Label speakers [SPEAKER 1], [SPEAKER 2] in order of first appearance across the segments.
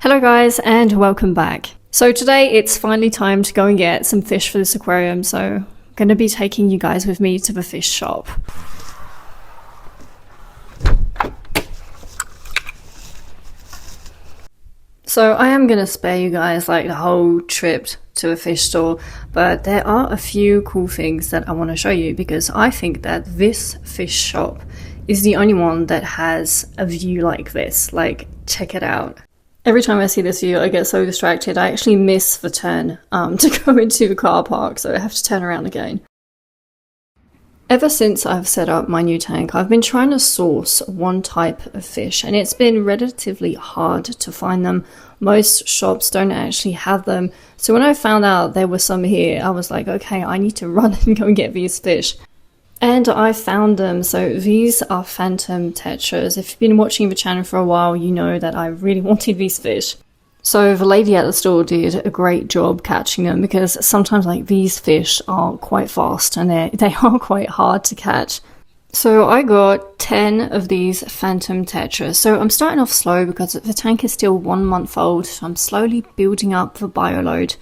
[SPEAKER 1] Hello guys and welcome back. So today it's finally time to go and get some fish for this aquarium, so I'm going to be taking you guys with me to the fish shop. So I am going to spare you guys like the whole trip to a fish store, but there are a few cool things that I want to show you because I think that this fish shop is the only one that has a view like this. Like, check it out. Every time I see this view, I get so distracted. I actually miss the turn to go into the car park, so I have to turn around again. Ever since I've set up my new tank, I've been trying to source one type of fish, and it's been relatively hard to find them. Most shops don't actually have them. So when I found out there were some here, I was like, okay, I need to run and go and get these fish. And I found them. So these are phantom tetras. If you've been watching the channel for a while, you know that I really wanted these fish. So the lady at the store did a great job catching them because sometimes like these fish are quite fast and they are quite hard to catch. So I got 10 of these phantom tetras. So I'm starting off slow because the tank is still 1 month old. So I'm slowly building up the bioload.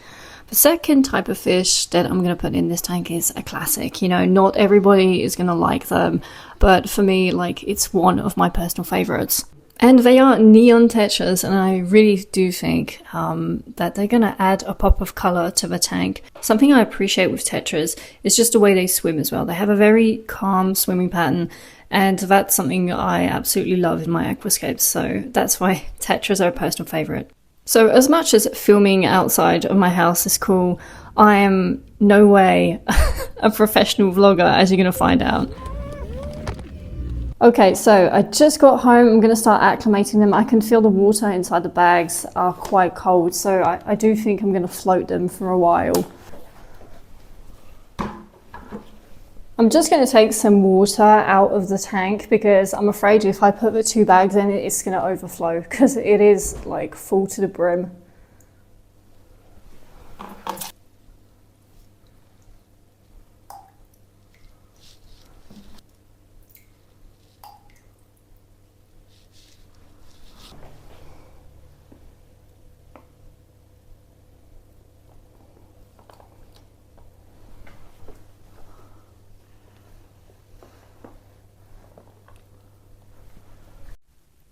[SPEAKER 1] The second type of fish that I'm going to put in this tank is a classic. You know, not everybody is going to like them, but for me, like, it's one of my personal favorites. And they are neon tetras, and I really do think that they're going to add a pop of color to the tank. Something I appreciate with tetras is just the way they swim as well. They have a very calm swimming pattern, and that's something I absolutely love in my aquascapes. So that's why tetras are a personal favorite. So as much as filming outside of my house is cool, I am no way a professional vlogger, as you're going to find out. Okay, so I just got home. I'm going to start acclimating them. I can feel the water inside the bags are quite cold, so I do think I'm going to float them for a while. I'm just going to take some water out of the tank because I'm afraid if I put the 2 bags in, it's going to overflow because it is like full to the brim.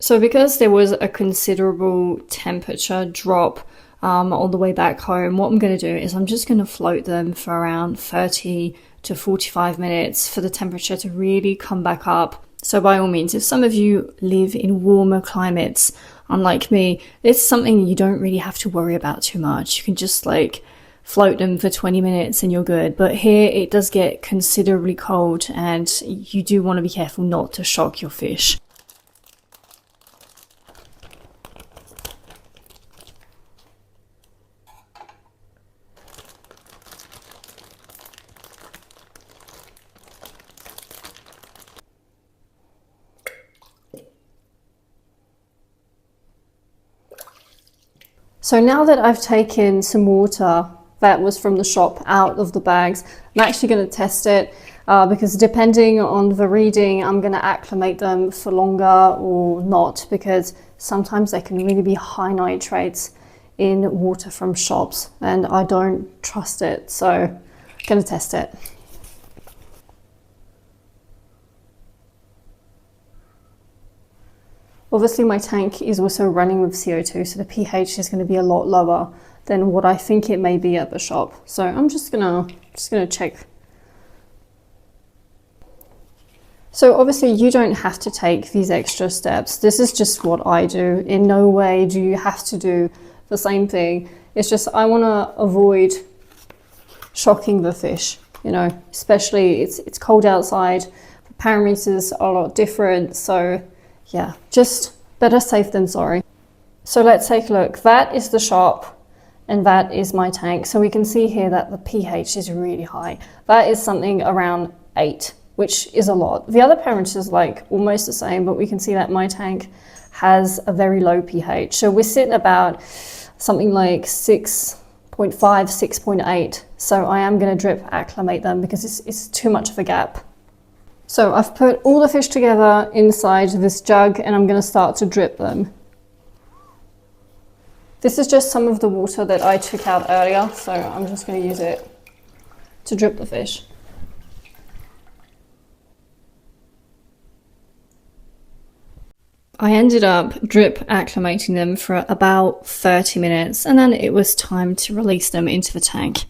[SPEAKER 1] So because there was a considerable temperature drop all the way back home, what I'm going to do is I'm just going to float them for around 30 to 45 minutes for the temperature to really come back up. So by all means, if some of you live in warmer climates, unlike me, it's something you don't really have to worry about too much. You can just like float them for 20 minutes and you're good. But here it does get considerably cold and you do want to be careful not to shock your fish. So now that I've taken some water that was from the shop out of the bags, I'm actually going to test it because depending on the reading, I'm going to acclimate them for longer or not, because sometimes they can really be high nitrates in water from shops and I don't trust it. So I'm going to test it. Obviously my tank is also running with CO2, so the pH is going to be a lot lower than what I think it may be at the shop. So I'm just gonna check. So obviously you don't have to take these extra steps. This is just what I do. In no way do you have to do the same thing. It's just I want to avoid shocking the fish, you know, especially it's cold outside. The parameters are a lot different, so yeah, just better safe than sorry. So let's take a look. That is the shop and that is my tank. So we can see here that the pH is really high. That is something around 8, which is a lot. The other parameters like almost the same, but we can see that my tank has a very low pH. So we're sitting about something like 6.5, 6.8. So I am going to drip acclimate them because it's too much of a gap. So I've put all the fish together inside this jug and I'm going to start to drip them. This is just some of the water that I took out earlier, so I'm just going to use it to drip the fish. I ended up drip acclimating them for about 30 minutes, and then it was time to release them into the tank.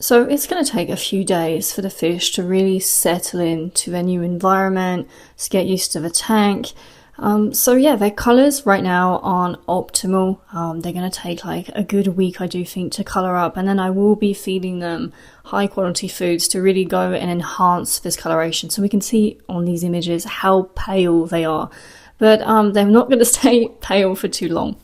[SPEAKER 1] So it's going to take a few days for the fish to really settle into their new environment, to get used to the tank. So yeah, their colours right now aren't optimal. They're going to take like a good week, I do think, to colour up, and then I will be feeding them high quality foods to really go and enhance this coloration. So we can see on these images how pale they are, but they're not going to stay pale for too long.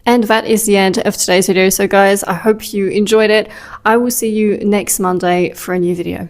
[SPEAKER 1] And that is the end of today's video. So guys, I hope you enjoyed it. I will see you next Monday for a new video.